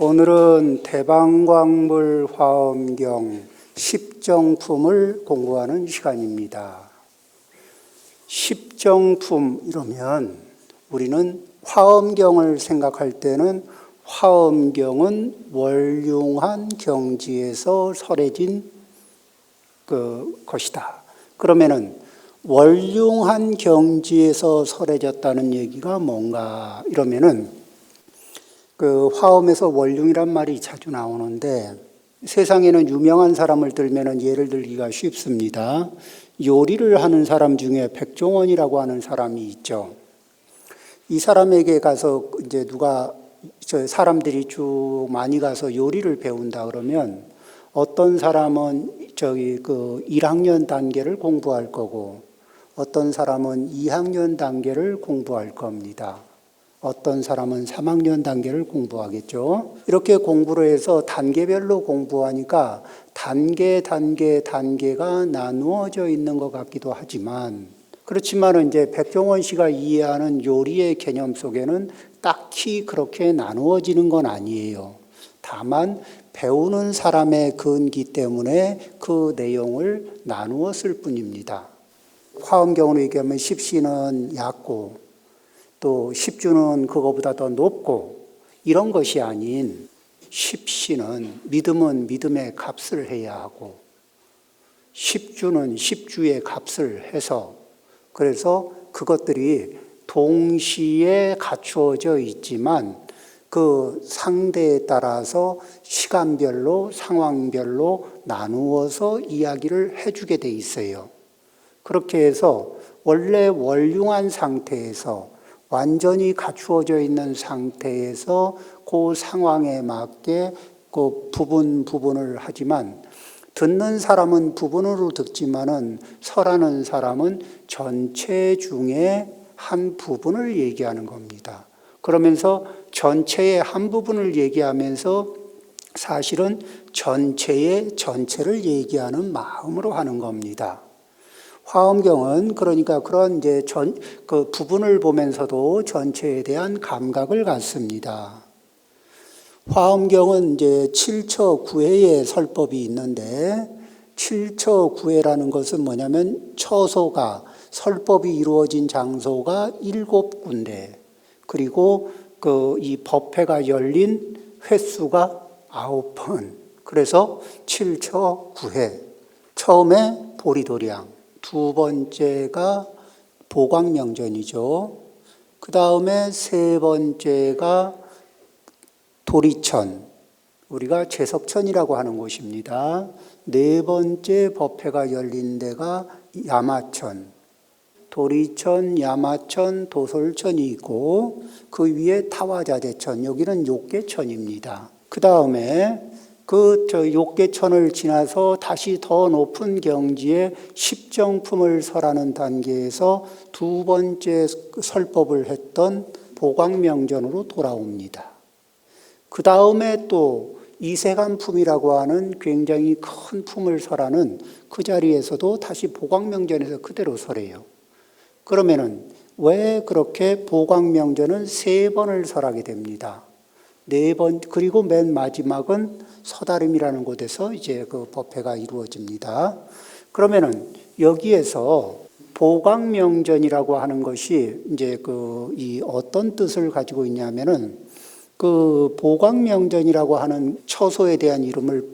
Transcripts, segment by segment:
오늘은 대방광물 화엄경 10정품을 공부하는 시간입니다. 10정품 이러면 우리는 화엄경을 생각할 때는 화엄경은 월융한 경지에서 설해진 것이다. 그러면은 월융한 경지에서 설해졌다는 얘기가 뭔가 이러면은 화엄에서 월융이란 말이 자주 나오는데 세상에는 유명한 사람을 들면은 예를 들기가 쉽습니다. 요리를 하는 사람 중에 백종원이라고 하는 사람이 있죠. 이 사람에게 가서 이제 사람들이 쭉 많이 가서 요리를 배운다 그러면 어떤 사람은 1학년 단계를 공부할 거고 어떤 사람은 2학년 단계를 공부할 겁니다. 어떤 사람은 3학년 단계를 공부하겠죠. 이렇게 공부를 해서 단계별로 공부하니까 단계가 나누어져 있는 것 같기도 하지만 그렇지만 이제 백종원 씨가 이해하는 요리의 개념 속에는 딱히 그렇게 나누어지는 건 아니에요. 다만 배우는 사람의 근기 때문에 그 내용을 나누었을 뿐입니다. 화엄경으로 얘기하면 십시는 얕고 또 십주는 그거보다 더 높고 이런 것이 아닌 십시는 믿음은 믿음의 값을 해야 하고 십주는 십주의 값을 해서 그래서 그것들이 동시에 갖추어져 있지만 그 상대에 따라서 시간별로 상황별로 나누어서 이야기를 해주게 돼 있어요. 그렇게 해서 원래 월융한 상태에서 완전히 갖추어져 있는 상태에서 그 상황에 맞게 그 부분을 하지만 듣는 사람은 부분으로 듣지만은 설하는 사람은 전체 중에 한 부분을 얘기하는 겁니다. 그러면서 전체의 한 부분을 얘기하면서 사실은 전체의 전체를 얘기하는 마음으로 하는 겁니다. 화엄경은 그러니까 그런 이제 그 부분을 보면서도 전체에 대한 감각을 갖습니다. 화엄경은 이제 7처 9회의 설법이 있는데 7처 9회라는 것은 뭐냐면 처소가 설법이 이루어진 장소가 7군데 그리고 이 법회가 열린 횟수가 9번 그래서 7처 9회 처음에 보리도량 두 번째가 보광명전이죠. 그 다음에 세 번째가 도리천, 우리가 제석천이라고 하는 곳입니다. 네 번째 법회가 열린 데가 야마천, 도리천, 야마천, 도솔천이 있고 그 위에 타화자재천, 여기는 욕계천입니다. 그 다음에 욕계천을 지나서 다시 더 높은 경지에 십정품을 설하는 단계에서 두 번째 설법을 했던 보광명전으로 돌아옵니다. 그 다음에 또 이세간품이라고 하는 굉장히 큰 품을 설하는 그 자리에서도 다시 보광명전에서 그대로 설해요. 그러면은 왜 그렇게 보광명전은 세 번을 설하게 됩니다. 네 번, 그리고 맨 마지막은 서다름이라는 곳에서 이제 그 법회가 이루어집니다. 그러면은 여기에서 보광명전이라고 하는 것이 이제 이 어떤 뜻을 가지고 있냐면은 그 보광명전이라고 하는 처소에 대한 이름을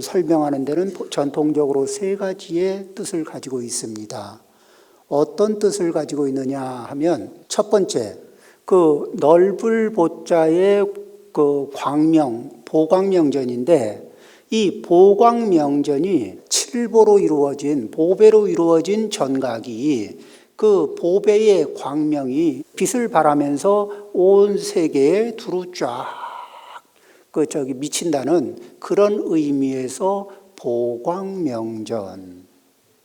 설명하는 데는 전통적으로 세 가지의 뜻을 가지고 있습니다. 어떤 뜻을 가지고 있느냐 하면 첫 번째, 그 넓을 보자의 보광명전인데 이 보광명전이 칠보로 이루어진 보배로 이루어진 전각이 그 보배의 광명이 빛을 발하면서 온 세계에 두루 쫙 미친다는 그런 의미에서 보광명전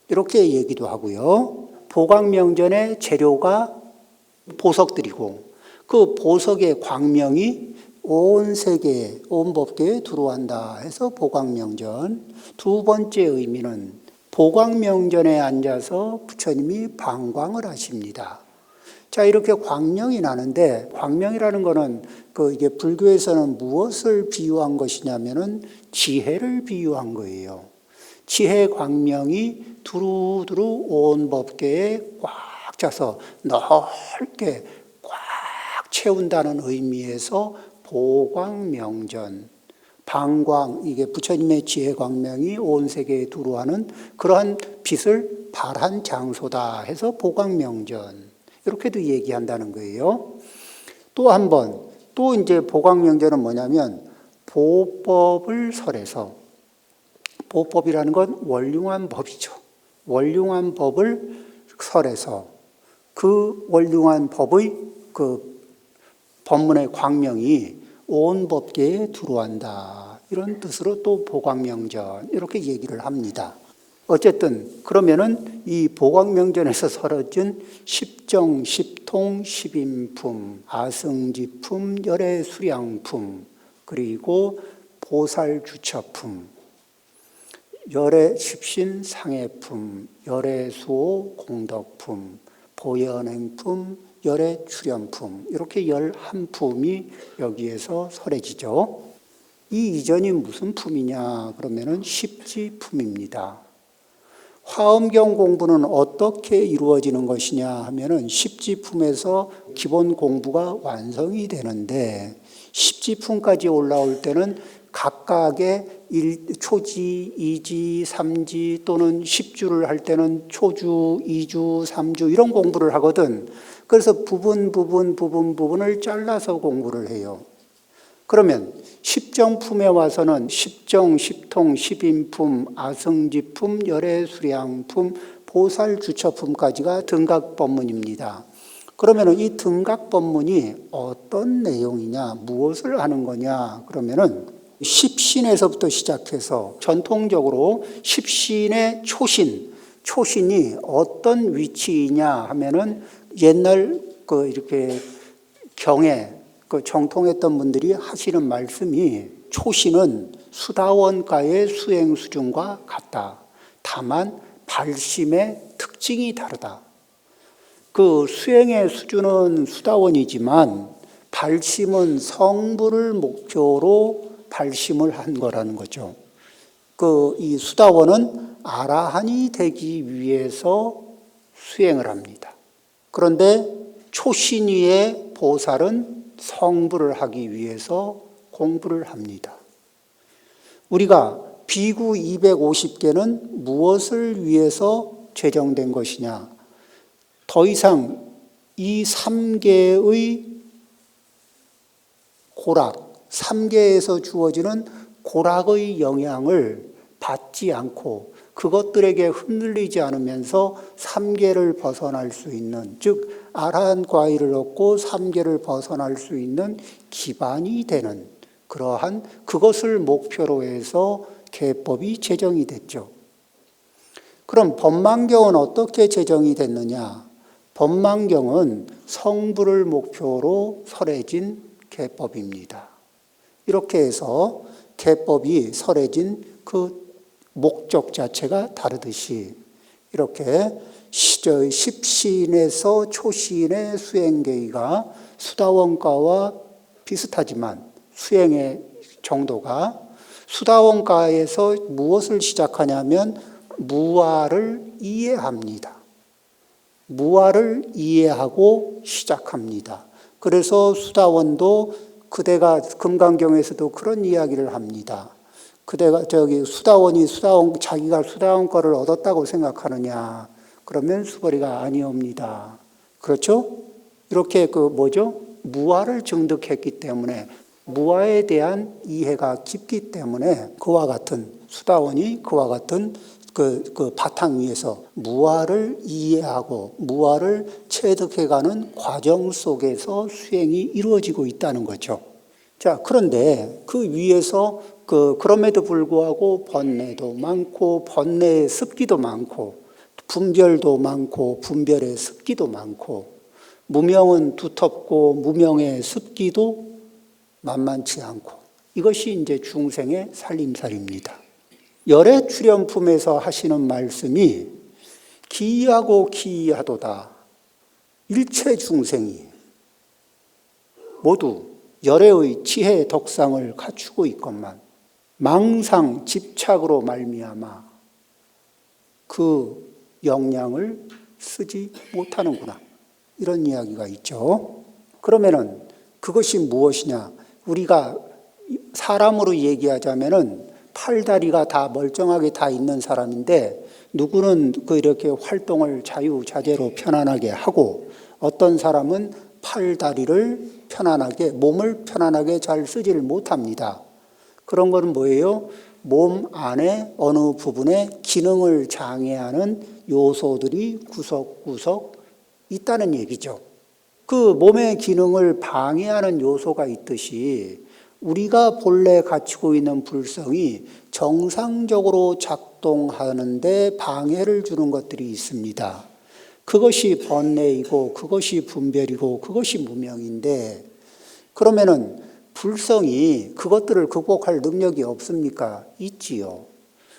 이렇게 얘기도 하고요. 보광명전의 재료가 보석들이고 그 보석의 광명이 온 세계에, 온 법계에 들어간다 해서 보광명전. 두 번째 의미는 보광명전에 앉아서 부처님이 방광을 하십니다. 자, 이렇게 광명이 나는데, 광명이라는 거는 이게 불교에서는 무엇을 비유한 것이냐면은 지혜를 비유한 거예요. 지혜 광명이 두루두루 온 법계에 꽉 차서 넓게 꽉 채운다는 의미에서 보광명전, 방광, 이게 부처님의 지혜 광명이 온 세계에 두루하는 그러한 빛을 발한 장소다 해서 보광명전, 이렇게도 얘기한다는 거예요. 또 한 번, 또 이제 보광명전은 뭐냐면 보법을 설해서, 보법이라는 건 원륭한 법이죠. 원륭한 법을 설해서 그 원륭한 법의 그 법문의 광명이 온 법계에 들어온다. 이런 뜻으로 또 보광명전 이렇게 얘기를 합니다. 어쨌든 그러면은 이 보광명전에서 설해진 십정, 십통, 십인품, 아승지품, 열애수량품, 그리고 보살주처품, 열애십신 상해품, 열애수호 공덕품, 보현행품, 열애출연품, 이렇게 11품이 여기에서 설해지죠. 이 이전이 무슨 품이냐 그러면은 십지품입니다. 화엄경 공부는 어떻게 이루어지는 것이냐 하면은 십지품에서 기본 공부가 완성이 되는데, 십지품까지 올라올 때는 각각의 초지, 이지, 삼지 또는 십주를 할 때는 초주, 이주, 삼주 이런 공부를 하거든. 그래서 부분을 잘라서 공부를 해요. 그러면 십정품에 와서는 십정, 십통, 십인품, 아승지품, 열애수량품, 보살주처품까지가 등각법문입니다. 그러면 이 등각법문이 어떤 내용이냐, 무엇을 하는 거냐 그러면은 십신에서부터 시작해서 전통적으로 십신의 초신이 어떤 위치이냐 하면은 옛날 이렇게 경에 정통했던 분들이 하시는 말씀이, 초신은 수다원가의 수행 수준과 같다. 다만 발심의 특징이 다르다. 그 수행의 수준은 수다원이지만 발심은 성불을 목표로 발심을 한 거라는 거죠. 이 수다원은 아라한이 되기 위해서 수행을 합니다. 그런데 초신위의 보살은 성불을 하기 위해서 공부를 합니다. 우리가 비구 250개는 무엇을 위해서 제정된 것이냐? 더 이상 이 3개의 고락, 3계에서 주어지는 고락의 영향을 받지 않고 그것들에게 흔들리지 않으면서 3계를 벗어날 수 있는, 즉 아라한 과위를 얻고 3계를 벗어날 수 있는 기반이 되는 그러한 그것을 목표로 해서 계법이 제정이 됐죠. 그럼 법망경은 어떻게 제정이 됐느냐? 법망경은 성불을 목표로 설해진 계법입니다. 이렇게 해서 계법이 설해진 그 목적 자체가 다르듯이 이렇게 십신에서 초신의 수행계의가 수다원가와 비슷하지만 수행의 정도가, 수다원가에서 무엇을 시작하냐면 무아를 이해합니다. 무아를 이해하고 시작합니다. 그래서 수다원도 그대가 금강경에서도 그런 이야기를 합니다. 그대가 자기가 수다원 거를 얻었다고 생각하느냐? 그러면 수벌이가 아니옵니다. 그렇죠? 이렇게 무아를 증득했기 때문에, 무아에 대한 이해가 깊기 때문에 그와 같은 수다원이 그와 같은 그 바탕 위에서 무아를 이해하고 무아를 체득해가는 과정 속에서 수행이 이루어지고 있다는 거죠. 자, 그런데 그 위에서 그럼에도 불구하고 번뇌도 많고, 번뇌의 습기도 많고, 분별도 많고, 분별의 습기도 많고, 무명은 두텁고, 무명의 습기도 만만치 않고, 이것이 이제 중생의 살림살이입니다. 열애출연품에서 하시는 말씀이 기이하고 기이하도다. 일체 중생이 모두 열애의 지혜 덕상을 갖추고 있건만 망상 집착으로 말미암아 그 역량을 쓰지 못하는구나, 이런 이야기가 있죠. 그러면은 그것이 무엇이냐? 우리가 사람으로 얘기하자면은 팔다리가 다 멀쩡하게 다 있는 사람인데, 누구는 이렇게 활동을 자유자재로 편안하게 하고, 어떤 사람은 팔다리를 편안하게, 몸을 편안하게 잘 쓰지를 못합니다. 그런 것은 뭐예요? 몸 안에 어느 부분에 기능을 장애하는 요소들이 구석구석 있다는 얘기죠. 그 몸의 기능을 방해하는 요소가 있듯이 우리가 본래 갖추고 있는 불성이 정상적으로 작동하는데 방해를 주는 것들이 있습니다. 그것이 번뇌이고 그것이 분별이고 그것이 무명인데, 그러면은 불성이 그것들을 극복할 능력이 없습니까? 있지요.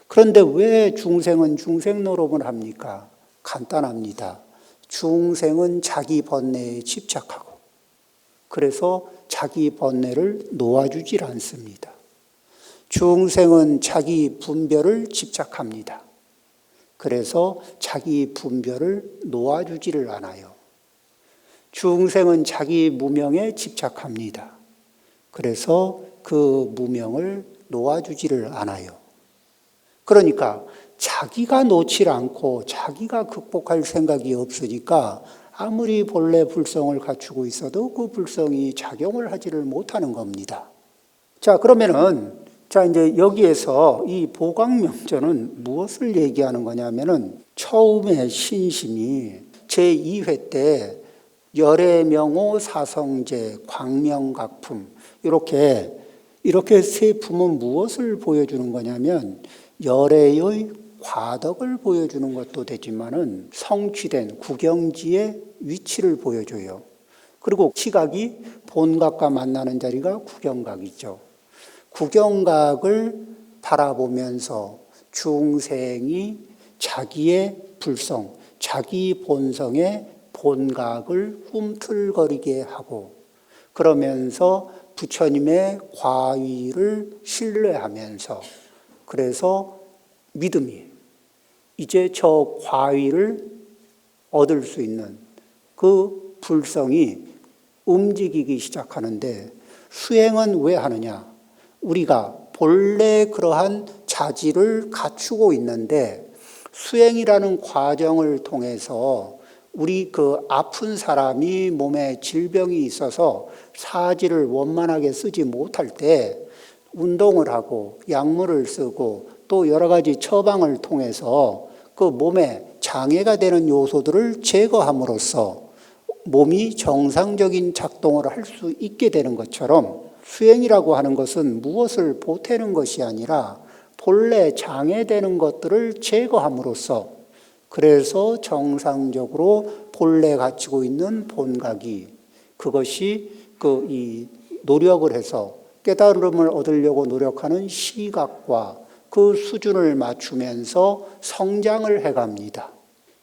그런데 왜 중생은 중생 노릇을 합니까? 간단합니다. 중생은 자기 번뇌에 집착하고, 그래서 자기 번뇌를 놓아주질 않습니다. 중생은 자기 분별을 집착합니다. 그래서 자기 분별을 놓아주지를 않아요. 중생은 자기 무명에 집착합니다. 그래서 그 무명을 놓아주지를 않아요. 그러니까 자기가 놓질 않고 자기가 극복할 생각이 없으니까 아무리 본래 불성을 갖추고 있어도 그 불성이 작용을 하지를 못하는 겁니다. 자, 그러면은 이제 여기에서 이 보광명전은 무엇을 얘기하는 거냐면은, 처음에 신심이 제2회 때 열애명호 사성제 광명각품, 이렇게 세 품은 무엇을 보여주는 거냐면, 열애의 과덕을 보여주는 것도 되지만은 성취된 구경지의 위치를 보여줘요. 그리고 시각이 본각과 만나는 자리가 구경각이죠. 구경각을 바라보면서 중생이 자기의 불성, 자기 본성의 본각을 꿈틀거리게 하고, 그러면서 부처님의 과위를 신뢰하면서, 그래서 믿음이 이제 저 과위를 얻을 수 있는 그 불성이 움직이기 시작하는데, 수행은 왜 하느냐? 우리가 본래 그러한 자질을 갖추고 있는데, 수행이라는 과정을 통해서 우리 그 아픈 사람이 몸에 질병이 있어서 사지를 원만하게 쓰지 못할 때 운동을 하고 약물을 쓰고 또 여러 가지 처방을 통해서 그 몸에 장애가 되는 요소들을 제거함으로써 몸이 정상적인 작동을 할 수 있게 되는 것처럼, 수행이라고 하는 것은 무엇을 보태는 것이 아니라 본래 장애되는 것들을 제거함으로써, 그래서 정상적으로 본래 갖추고 있는 본각이, 그것이 이 노력을 해서 깨달음을 얻으려고 노력하는 시각과 그 수준을 맞추면서 성장을 해갑니다.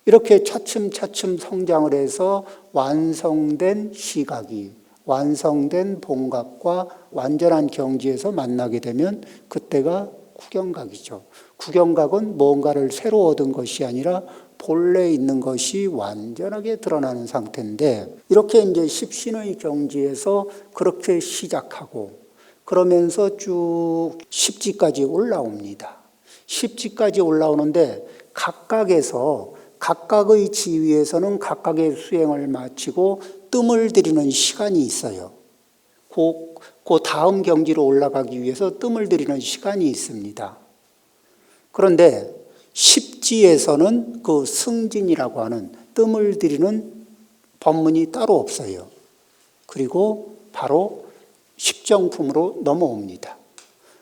이렇게 차츰차츰 성장을 해서 완성된 시각이, 완성된 본각과 완전한 경지에서 만나게 되면 그때가 구경각이죠. 구경각은 뭔가를 새로 얻은 것이 아니라 본래 있는 것이 완전하게 드러나는 상태인데, 이렇게 이제 십신의 경지에서 그렇게 시작하고 그러면서 쭉 십지까지 올라옵니다. 십지까지 올라오는데 각각의 지위에서는 각각의 수행을 마치고 뜸을 들이는 시간이 있어요. 그 다음 경지로 올라가기 위해서 뜸을 들이는 시간이 있습니다. 그런데 십지에서는 그 승진이라고 하는 뜸을 들이는 법문이 따로 없어요. 그리고 바로 십정품으로 넘어옵니다.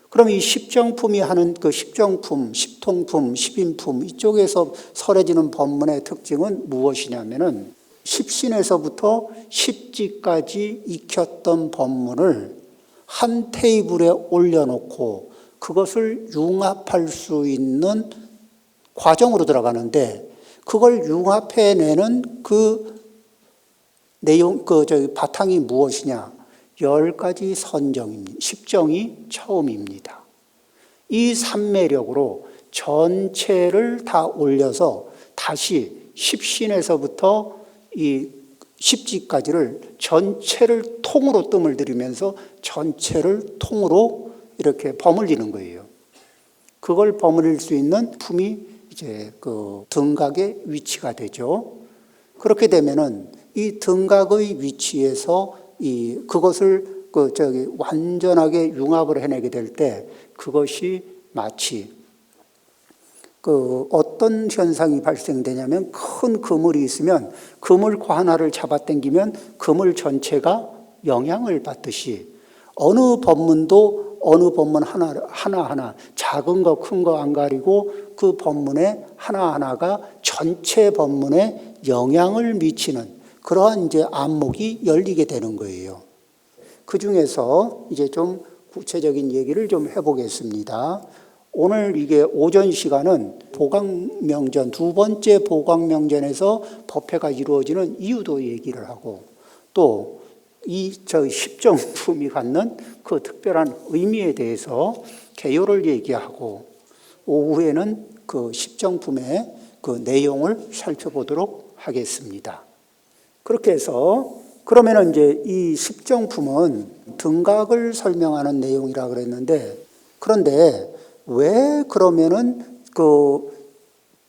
그럼 이 십정품이 하는 그 십정품, 십통품, 십인품, 이쪽에서 설해지는 법문의 특징은 무엇이냐면은, 십신에서부터 십지까지 익혔던 법문을 한 테이블에 올려놓고 그것을 융합할 수 있는 과정으로 들어가는데, 그걸 융합해내는 그 바탕이 무엇이냐? 10가지 선정입니다. 10정이 처음입니다. 이 삼매력으로 전체를 다 올려서 다시 십신에서부터 이 십지까지를 전체를 통으로 뜸을 들이면서 전체를 통으로 이렇게 버물리는 거예요. 그걸 버무릴 수 있는 품이 이제 그 등각의 위치가 되죠. 그렇게 되면은 이 등각의 위치에서 그것을 완전하게 융합을 해내게 될 때 그것이 마치 어떤 현상이 발생되냐면 큰 그물이 있으면 그물 코 하나를 잡아당기면 그물 전체가 영향을 받듯이 어느 법문도 어느 법문 하나하나 작은 거 큰 거 안 가리고 그 법문에 하나하나가 전체 법문에 영향을 미치는 그러한 이제 안목이 열리게 되는 거예요. 그 중에서 이제 좀 구체적인 얘기를 좀 해보겠습니다. 오늘 이게 오전 시간은 보광명전, 두 번째 보광명전에서 법회가 이루어지는 이유도 얘기를 하고 또 십정품이 갖는 그 특별한 의미에 대해서 개요를 얘기하고 오후에는 그 십정품의 그 내용을 살펴보도록 하겠습니다. 그렇게 해서 그러면은 이제 이 십정품은 등각을 설명하는 내용이라 그랬는데 그런데 왜 그러면은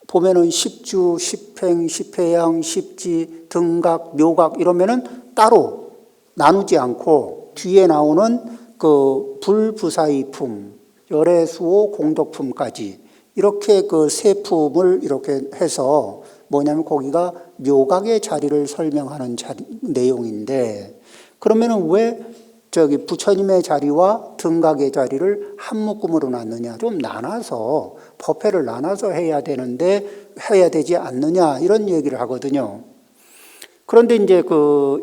보면은 십주, 십행, 십회양, 십지, 등각, 묘각 이러면은 따로 나누지 않고 뒤에 나오는 그 불부사의품, 열애수호 공덕품까지 이렇게 그 세 품을 이렇게 해서 뭐냐면 거기가 묘각의 자리를 설명하는 내용인데 그러면은 왜 부처님의 자리와 등각의 자리를 한 묶음으로 놨느냐? 좀 나눠서 법회를 나눠서 해야 되지 않느냐? 이런 얘기를 하거든요. 그런데 이제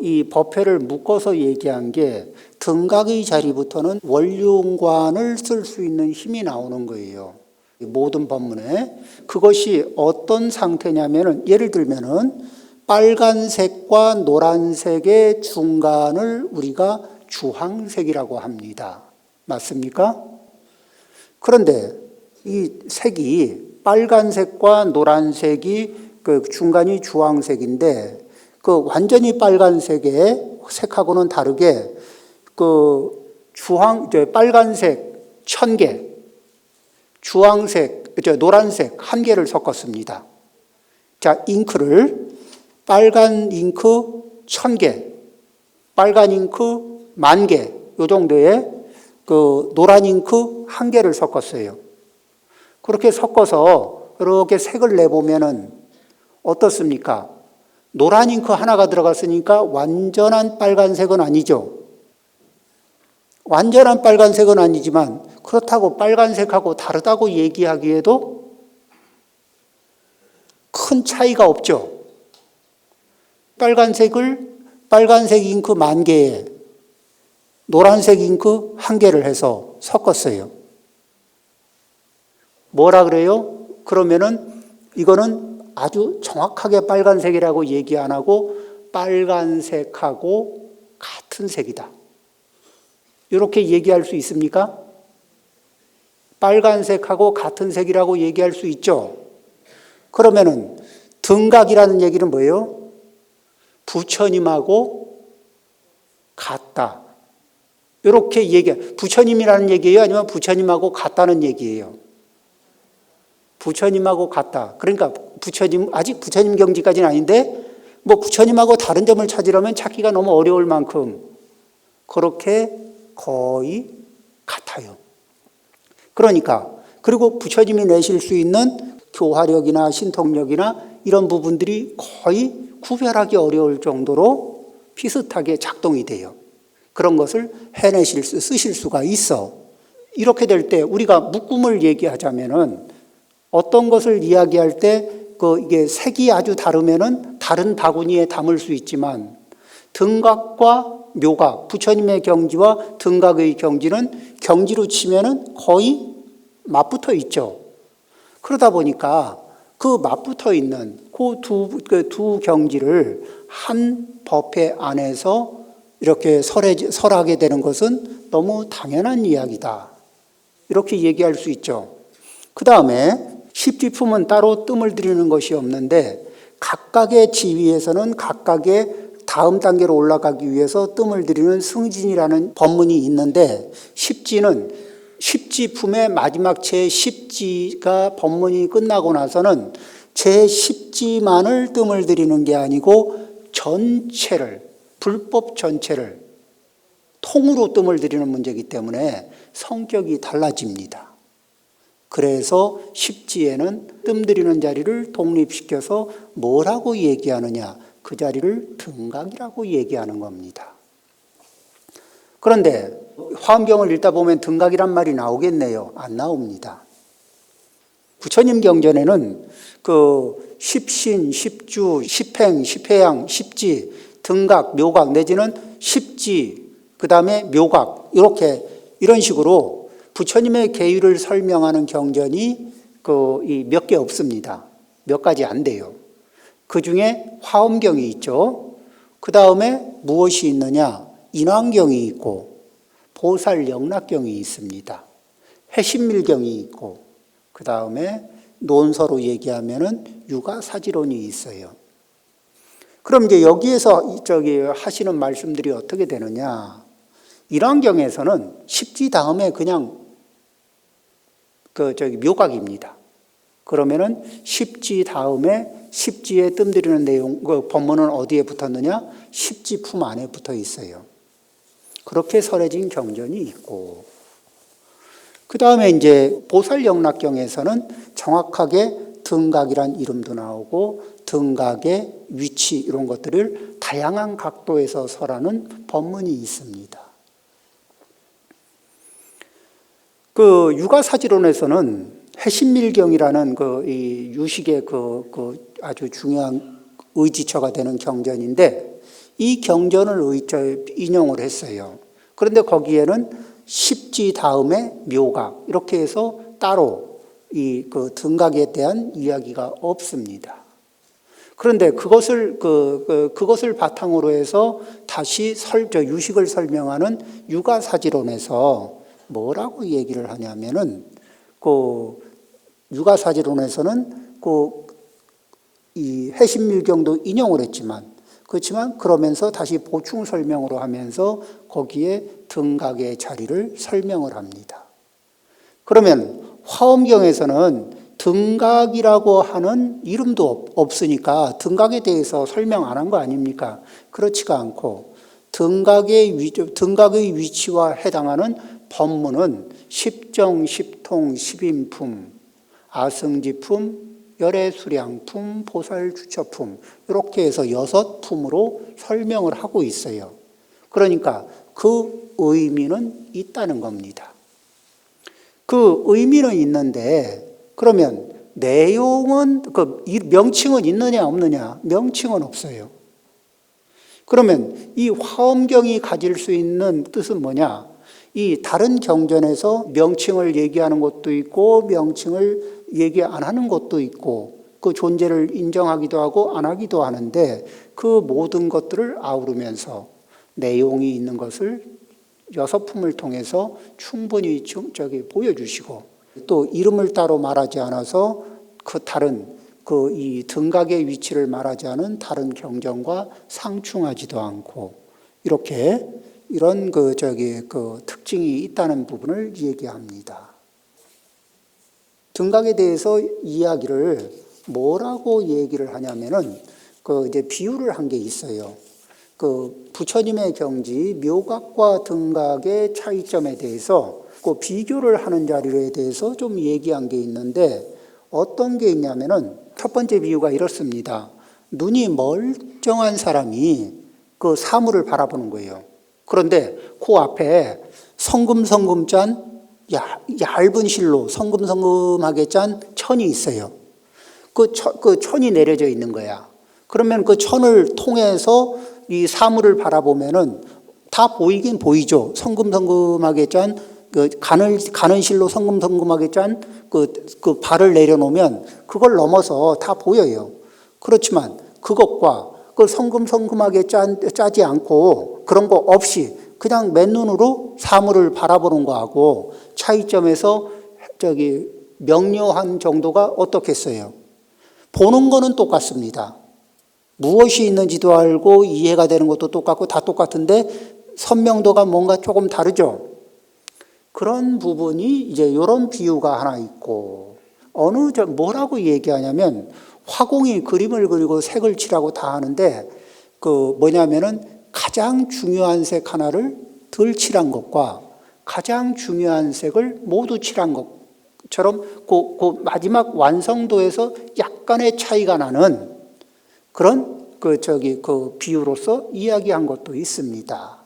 이 법회를 묶어서 얘기한 게 등각의 자리부터는 원륜관을 쓸 수 있는 힘이 나오는 거예요. 모든 법문에. 그것이 어떤 상태냐면은 예를 들면은 빨간색과 노란색의 중간을 우리가 주황색이라고 합니다. 맞습니까? 그런데 이 색이 빨간색과 노란색이 그 중간이 주황색인데 그 완전히 빨간색의 색하고는 다르게 빨간색 1000개, 노란색 1개를 섞었습니다. 자, 잉크를 빨간 잉크 1000개, 빨간 잉크 10,000개, 요 정도의 노란 잉크 1개를 섞었어요. 그렇게 섞어서 이렇게 색을 내보면은 어떻습니까? 노란 잉크 하나가 들어갔으니까 완전한 빨간색은 아니죠. 완전한 빨간색은 아니지만 그렇다고 빨간색하고 다르다고 얘기하기에도 큰 차이가 없죠. 빨간색 잉크 10,000개에 노란색 잉크 1개를 해서 섞었어요. 뭐라 그래요? 그러면은 이거는 아주 정확하게 빨간색이라고 얘기 안 하고 빨간색하고 같은 색이다. 이렇게 얘기할 수 있습니까? 빨간색하고 같은 색이라고 얘기할 수 있죠. 그러면은 등각이라는 얘기는 뭐예요? 부처님하고 같다. 이렇게 부처님이라는 얘기예요? 아니면 부처님하고 같다는 얘기예요? 부처님하고 같다. 그러니까 아직 부처님 경지까지는 아닌데 부처님하고 다른 점을 찾으려면 찾기가 너무 어려울 만큼 그렇게 거의 같아요. 그러니까 그리고 부처님이 내실 수 있는 교화력이나 신통력이나 이런 부분들이 거의 구별하기 어려울 정도로 비슷하게 작동이 돼요. 그런 것을 쓰실 수가 있어. 이렇게 될 때 우리가 묶음을 얘기하자면은 어떤 것을 이야기할 때 이게 색이 아주 다르면은 다른 바구니에 담을 수 있지만 등각과 묘각, 부처님의 경지와 등각의 경지는 경지로 치면은 거의 맞붙어 있죠. 그러다 보니까 그 맞붙어 있는 그 두 경지를 한 법회 안에서 이렇게 설하게 되는 것은 너무 당연한 이야기다. 이렇게 얘기할 수 있죠. 그 다음에 십지품은 따로 뜸을 들이는 것이 없는데 각각의 지위에서는 각각의 다음 단계로 올라가기 위해서 뜸을 들이는 승진이라는 법문이 있는데 십지는 십지품의 마지막 제10지가 법문이 끝나고 나서는 제10지만을 뜸을 들이는 게 아니고 전체를, 불법 전체를 통으로 뜸을 들이는 문제이기 때문에 성격이 달라집니다. 그래서 십지에는 뜸 들이는 자리를 독립시켜서 뭐라고 얘기하느냐? 그 자리를 등각이라고 얘기하는 겁니다. 그런데 화엄경을 읽다 보면 등각이란 말이 나오겠네요. 안 나옵니다. 부처님 경전에는 그 십신, 십주, 십행, 십회양, 십지, 등각, 묘각 내지는 십지, 그 다음에 묘각 이런 식으로 부처님의 계율을 설명하는 경전이 몇 개 없습니다. 몇 가지 안 돼요. 그 중에 화엄경이 있죠. 그 다음에 무엇이 있느냐? 인왕경이 있고 보살영락경이 있습니다. 해신밀경이 있고 그 다음에 논서로 얘기하면은 유가사지론이 있어요. 그럼 이제 여기에서 하시는 말씀들이 어떻게 되느냐? 인왕경에서는 십지 다음에 그냥 묘각입니다. 그러면은 십지 다음에 십지에 뜸들이는 내용, 법문은 어디에 붙었느냐? 십지품 안에 붙어 있어요. 그렇게 설해진 경전이 있고, 그 다음에 이제 보살영락경에서는 정확하게 등각이란 이름도 나오고, 등각의 위치, 이런 것들을 다양한 각도에서 설하는 법문이 있습니다. 그 유가사지론에서는 해신밀경이라는 이 유식의 아주 중요한 의지처가 되는 경전인데 이 경전을 인용을 했어요. 그런데 거기에는 십지 다음에 묘각 이렇게 해서 따로 그 등각에 대한 이야기가 없습니다. 그런데 그것을 바탕으로 해서 다시 유식을 설명하는 유가사지론에서 뭐라고 얘기를 하냐면은 유가사지론에서는 이 해신밀경도 인용을 했지만 그렇지만 그러면서 다시 보충 설명으로 하면서 거기에 등각의 자리를 설명을 합니다. 그러면 화엄경에서는 등각이라고 하는 이름도 없으니까 등각에 대해서 설명 안 한 거 아닙니까? 그렇지가 않고 등각의 위치와 해당하는 법문은 십정, 십통, 십인품, 아승지품, 열애수량품, 보살주처품 이렇게 해서 6품으로 설명을 하고 있어요. 그러니까 그 의미는 있다는 겁니다. 그 의미는 있는데 그러면 내용은 명칭은 있느냐 없느냐? 명칭은 없어요. 그러면 이 화엄경이 가질 수 있는 뜻은 뭐냐? 이 다른 경전에서 명칭을 얘기하는 것도 있고 명칭을 얘기 안 하는 것도 있고 그 존재를 인정하기도 하고 안 하기도 하는데 그 모든 것들을 아우르면서 내용이 있는 것을 6품을 통해서 충분히 보여주시고 또 이름을 따로 말하지 않아서 이 등각의 위치를 말하지 않은 다른 경전과 상충하지도 않고 이런 특징이 있다는 부분을 얘기합니다. 등각에 대해서 이야기를 뭐라고 얘기를 하냐면은 이제 비유를 한 게 있어요. 부처님의 경지 묘각과 등각의 차이점에 대해서 비교를 하는 자리에 대해서 좀 얘기한 게 있는데 어떤 게 있냐면은 첫 번째 비유가 이렇습니다. 눈이 멀쩡한 사람이 그 사물을 바라보는 거예요. 그런데 그 앞에 성금성금 짠 얇은 실로 성금성금하게 짠 천이 있어요. 그 천이 내려져 있는 거야. 그러면 그 천을 통해서 이 사물을 바라보면은 다 보이긴 보이죠. 성금성금하게 짠 가는 실로 성금성금하게 짠 그 발을 내려놓으면 그걸 넘어서 다 보여요. 그렇지만 그것과 그 성금성금하게 짜지 않고 그런 거 없이 그냥 맨눈으로 사물을 바라보는 거하고 차이점에서 명료한 정도가 어떻겠어요? 보는 거는 똑같습니다. 무엇이 있는지도 알고 이해가 되는 것도 똑같고 다 똑같은데 선명도가 뭔가 조금 다르죠. 그런 부분이 이제 이런 비유가 하나 있고 뭐라고 얘기하냐면 화공이 그림을 그리고 색을 칠하고 다 하는데 뭐냐면은 가장 중요한 색 하나를 덜 칠한 것과 가장 중요한 색을 모두 칠한 것처럼 그 마지막 완성도에서 약간의 차이가 나는 그런 그 비유로서 이야기한 것도 있습니다.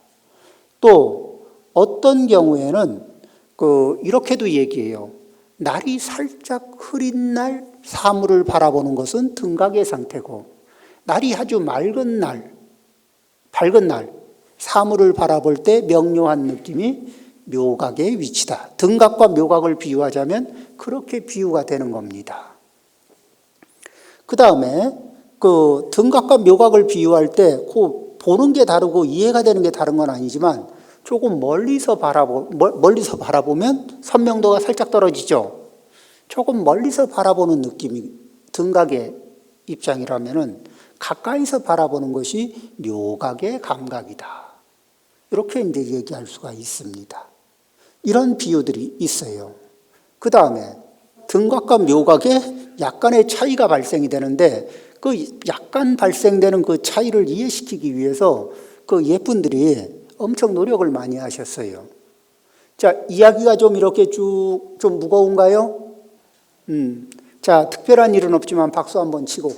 또 어떤 경우에는 이렇게도 얘기해요. 날이 살짝 흐린 날 사물을 바라보는 것은 등각의 상태고 날이 아주 밝은 날 사물을 바라볼 때 명료한 느낌이 묘각의 위치다. 등각과 묘각을 비유하자면 그렇게 비유가 되는 겁니다. 그 다음에 등각과 묘각을 비유할 때 보는 게 다르고 이해가 되는 게 다른 건 아니지만 조금 멀리서 바라보면 선명도가 살짝 떨어지죠. 조금 멀리서 바라보는 느낌이 등각의 입장이라면은 가까이서 바라보는 것이 묘각의 감각이다. 이렇게 이제 얘기할 수가 있습니다. 이런 비유들이 있어요. 그 다음에 등각과 묘각에 약간의 차이가 발생이 되는데 그 약간 발생되는 그 차이를 이해시키기 위해서 예쁜들이 엄청 노력을 많이 하셨어요. 자, 이야기가 좀 이렇게 좀 무거운가요? 자, 특별한 일은 없지만 박수 한번 치고.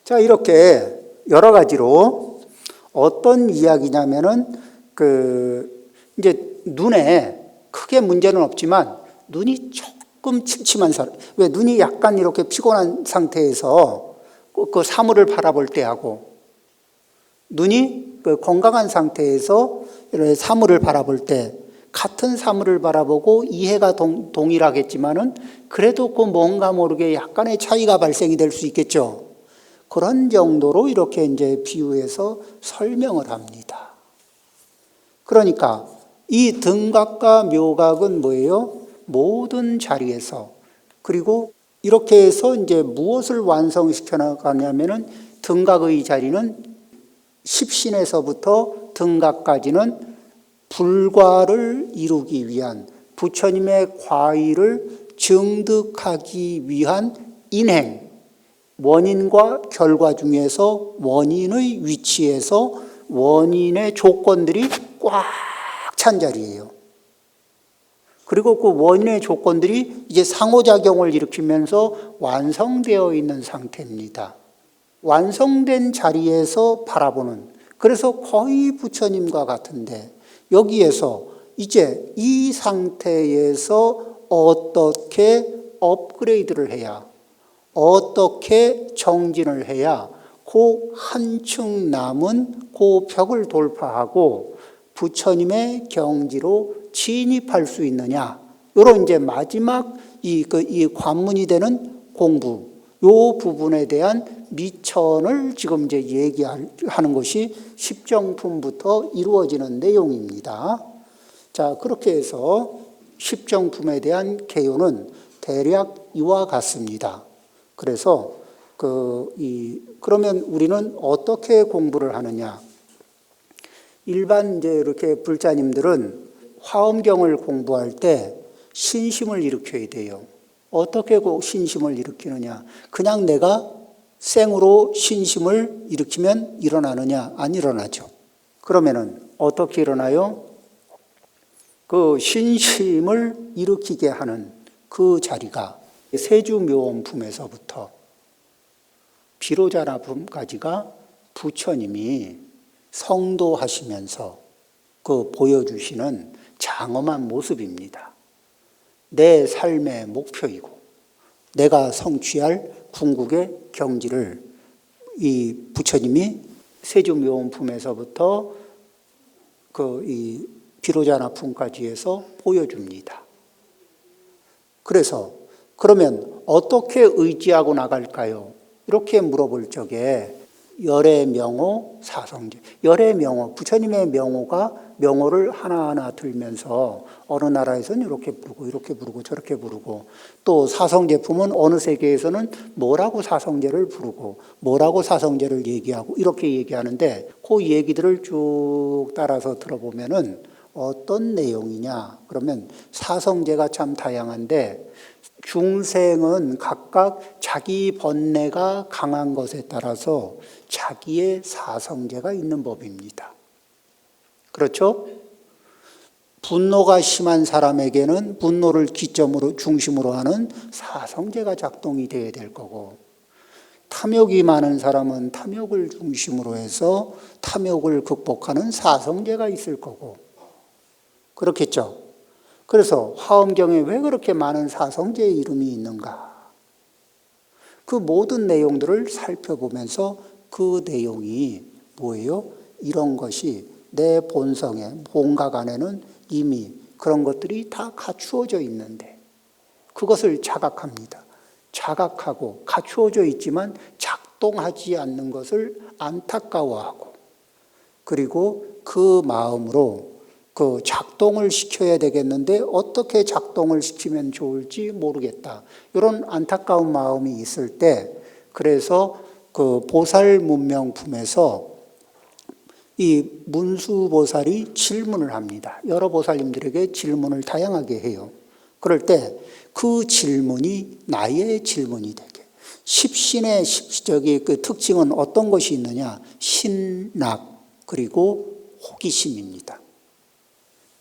자, 이렇게 여러 가지로 어떤 이야기냐면은 이제 눈에 크게 문제는 없지만 눈이 조금 침침한 사람, 왜 눈이 약간 이렇게 피곤한 상태에서 그 사물을 바라볼 때 하고 눈이 건강한 상태에서 이런 사물을 바라볼 때 같은 사물을 바라보고 이해가 동일하겠지만은 그래도 뭔가 모르게 약간의 차이가 발생이 될 수 있겠죠. 그런 정도로 이렇게 이제 비유해서 설명을 합니다. 그러니까 이 등각과 묘각은 뭐예요? 모든 자리에서 그리고 이렇게 해서 이제 무엇을 완성시켜 나가냐면은 등각의 자리는 십신에서부터 등각까지는 불과를 이루기 위한 부처님의 과의를 증득하기 위한 인행, 원인과 결과 중에서 원인의 위치에서 원인의 조건들이 꽉 찬 자리예요. 그리고 그 원인의 조건들이 이제 상호작용을 일으키면서 완성되어 있는 상태입니다. 완성된 자리에서 바라보는, 그래서 거의 부처님과 같은데 여기에서 이제 이 상태에서 어떻게 업그레이드를 해야, 어떻게 정진을 해야 그 한층 남은 그 벽을 돌파하고 부처님의 경지로 진입할 수 있느냐. 이런 이제 마지막 이 관문이 되는 공부, 요 부분에 대한 미천을 지금 이제 얘기하는 것이 십정품부터 이루어지는 내용입니다. 자, 그렇게 해서 십정품에 대한 개요는 대략 이와 같습니다. 그래서 그러면 우리는 어떻게 공부를 하느냐? 일반 이제 이렇게 불자님들은 화엄경을 공부할 때 신심을 일으켜야 돼요. 어떻게 신심을 일으키느냐? 그냥 내가 생으로 신심을 일으키면 일어나느냐? 안 일어나죠. 그러면은 어떻게 일어나요? 그 신심을 일으키게 하는 그 자리가 세주묘원품에서부터 비로자나품까지가 부처님이 성도하시면서 보여주시는 장엄한 모습입니다. 내 삶의 목표이고 내가 성취할 궁극의 경지를 이 부처님이 세주묘원품에서부터 이 비로자나품까지 해서 보여줍니다. 그래서 그러면 어떻게 의지하고 나갈까요? 이렇게 물어볼 적에 열의 명호 사성제, 열의 명호, 부처님의 명호를 하나하나 들면서 어느 나라에서는 이렇게 부르고 저렇게 부르고, 또 사성제품은 어느 세계에서는 뭐라고 사성제를 부르고 뭐라고 사성제를 얘기하고 이렇게 얘기하는데, 그 얘기들을 쭉 따라서 들어보면은 어떤 내용이냐 그러면 사성제가 참 다양한데, 중생은 각각 자기 번뇌가 강한 것에 따라서 자기의 사성제가 있는 법입니다. 그렇죠? 분노가 심한 사람에게는 분노를 중심으로 하는 사성제가 작동이 돼야 될 거고, 탐욕이 많은 사람은 탐욕을 중심으로 해서 탐욕을 극복하는 사성제가 있을 거고, 그렇겠죠? 그래서 화엄경에 왜 그렇게 많은 사성제의 이름이 있는가? 그 모든 내용들을 살펴보면서 그 내용이 뭐예요? 이런 것이 내 본성에, 본각 안에는 이미 그런 것들이 다 갖추어져 있는데 그것을 자각합니다. 자각하고 갖추어져 있지만 작동하지 않는 것을 안타까워하고, 그리고 그 마음으로 그 작동을 시켜야 되겠는데 어떻게 작동을 시키면 좋을지 모르겠다, 이런 안타까운 마음이 있을 때, 그래서 그 보살 문명품에서 이 문수보살이 질문을 합니다. 여러 보살님들에게 질문을 다양하게 해요. 그럴 때 그 질문이 나의 질문이 되게, 십신의 그 특징은 어떤 것이 있느냐? 신락 그리고 호기심입니다.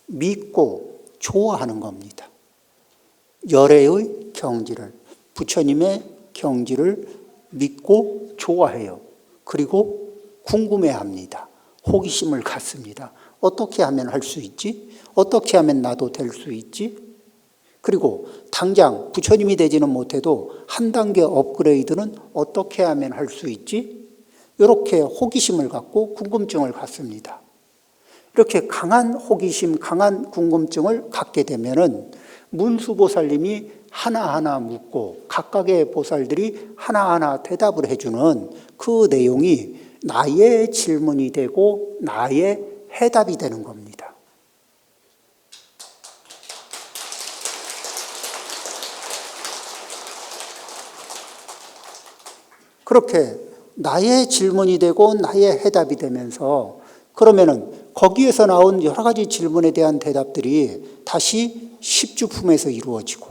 믿고 좋아하는 겁니다. 열애의 경지를, 부처님의 경지를 믿고 좋아해요. 그리고 궁금해합니다. 호기심을 갖습니다. 어떻게 하면 할 수 있지? 어떻게 하면 나도 될 수 있지? 그리고 당장 부처님이 되지는 못해도 한 단계 업그레이드는 어떻게 하면 할 수 있지? 이렇게 호기심을 갖고 궁금증을 갖습니다. 이렇게 강한 호기심, 강한 궁금증을 갖게 되면은 문수보살님이 하나하나 묻고 각각의 보살들이 하나하나 대답을 해주는 그 내용이 나의 질문이 되고 나의 해답이 되는 겁니다. 그렇게 나의 질문이 되고 나의 해답이 되면서, 그러면은 거기에서 나온 여러 가지 질문에 대한 대답들이 다시 십주품에서 이루어지고,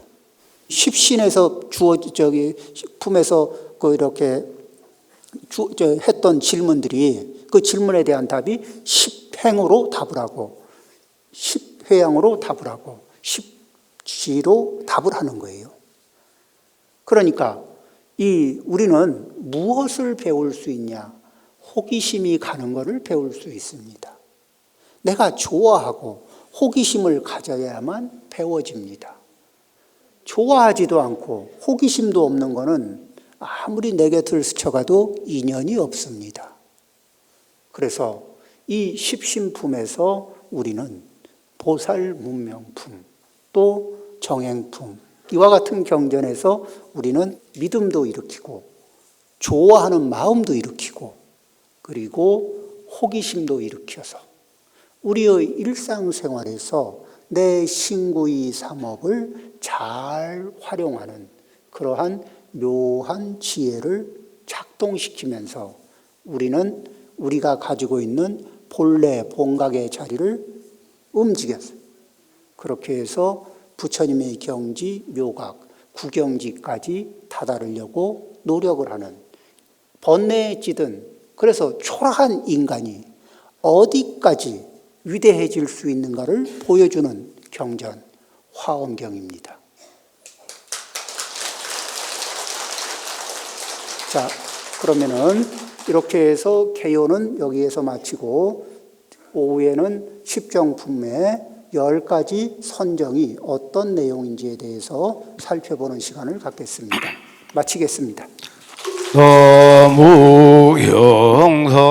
십신에서 품에서 이렇게 했던 질문들이, 그 질문에 대한 답이 십행으로 답을 하고, 십회양으로 답을 하고, 십지로 답을 하는 거예요. 그러니까 우리는 무엇을 배울 수 있냐? 호기심이 가는 것을 배울 수 있습니다. 내가 좋아하고 호기심을 가져야만 배워집니다. 좋아하지도 않고 호기심도 없는 것은 아무리 내 곁을 스쳐가도 인연이 없습니다. 그래서 이 십신품에서 우리는 보살 문명품, 또 정행품, 이와 같은 경전에서 우리는 믿음도 일으키고 좋아하는 마음도 일으키고 그리고 호기심도 일으켜서 우리의 일상생활에서 내 신구이 삼업을 잘 활용하는 그러한 묘한 지혜를 작동시키면서 우리는 우리가 가지고 있는 본래 본각의 자리를 움직였어요. 그렇게 해서 부처님의 경지, 묘각, 구경지까지 다다르려고 노력을 하는, 번뇌에 찌든, 그래서 초라한 인간이 어디까지 위대해질 수 있는가를 보여주는 경전, 화엄경입니다. 자, 그러면은 이렇게 해서 개요는 여기에서 마치고, 오후에는 십정품의 10가지 선정이 어떤 내용인지에 대해서 살펴보는 시간을 갖겠습니다. 마치겠습니다. 너무 영서